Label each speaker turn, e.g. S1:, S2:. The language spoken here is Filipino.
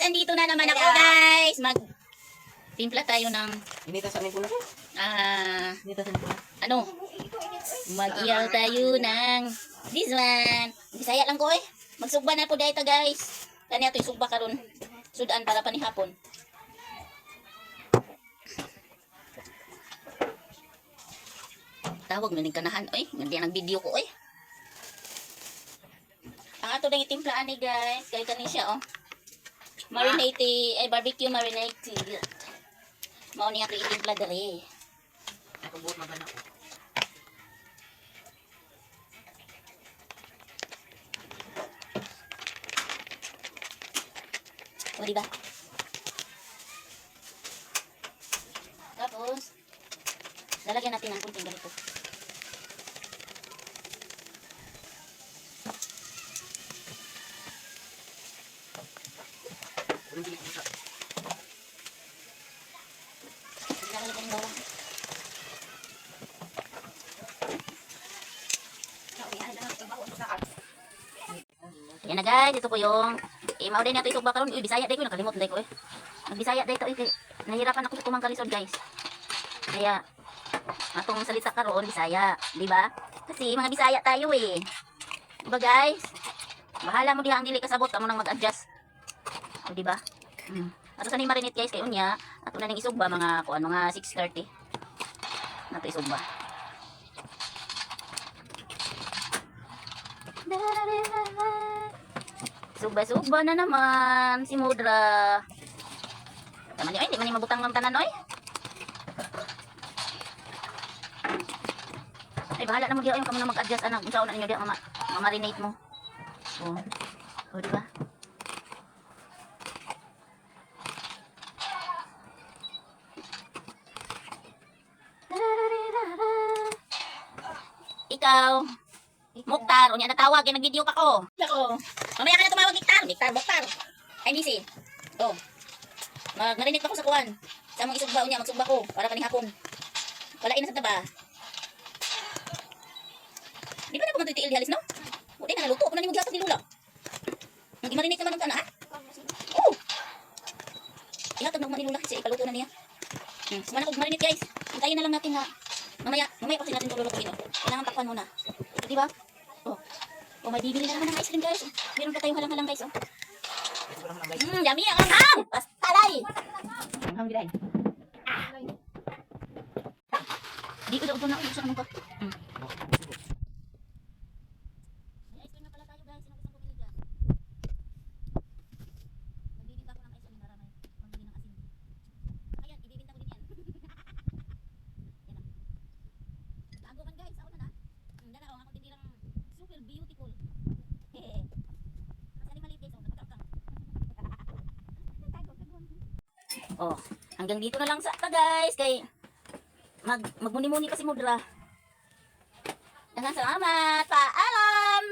S1: guys, andito na naman ako guys. Timpla tayo ng
S2: Initasan mo na.
S1: Initasan mo na. Ano? Mag-iyaw tayo ng this one. Bisaya lang ko eh. Magsugba na po dito guys. Kani ato isugba karon. Sudan para panihapon. Tawag na ning kanahan oy. Hindi ang video ko oy. Ang ato dang itimplaan ni guys. Kay kani siya oh. Marinate, barbecue marinate. Mao ni ato itimpla dere.
S2: Ako buot magana ko.
S1: O diba? Tapos lalagyan natin ng kunting ganito. Lalagyan ng bawang. Yan na guys, ito po yung mao din nato isugba karon. Uy, Bisaya day ko nakalimot day ko eh. Bisaya day to eh. Nahirapan ako sa kumangkalisod guys. Kaya atong salita karon Bisaya, di ba? Kasi mga Bisaya tayo eh. Diba guys? Bahala mo diha ang dili kasabot kamo nang mag-adjust. O di ba? Ato sa ni marinate guys kay unya, ato na ning isugba mga kuan mga 6:30. Nato isugba. Sugba-sugba na naman si Mudra. Tama niyo, hindi man ni mabutang ng tanan, oy. Ay, bahala na mo diya, yung kamo na mag-adjust, anak. Unsa na ninyo diya, marinate mo. O, diba? Ikaw, Muktar, unya natawag, kaya nag-video ka ko. Ako, mamaya ka na tumawag, Muktar. Ay, Missy. Oh. Marinate pa ko sa kuwan. Sa mong isugba, unya, magsugba ko, para panihapon. Walain na sa taba. Di ba na pumunta iti ilhalis, no? Buti na naluto, kung na ni mag-lapot ni Lula. Nag-marinate naman ang kana, ha? Oh! Ihatag na ni Lula, siya ipaluto na niya. Sumana ko marinate, guys. Hintayin na lang natin na mamaya pa kasi natin tululutuin, no? Kailangan takpan muna. Di ba? Oh, may bibili na naman ng ice cream guys. Meron pa tayong halang-halang guys, oh. Yummy ang anghang! Pastalay! Anghang gilay. Di ko daw na ulit sa naman ko. May ice cream na pala tayo guys. Sino gustong bumili dyan? Magbibinta ko ng ice cream para may pambili ng asin. Ayan, ibibinta ko din yan. Yan na. Bago man guys, ako na na. Yan na, ang ako din nilang super beautiful. Hehe. Kasi maliit guys, nagpagkakang. Oh, hanggang dito na lang sa guys. Kay magmuni-muni kasi Mudra. Salamat. Paalam.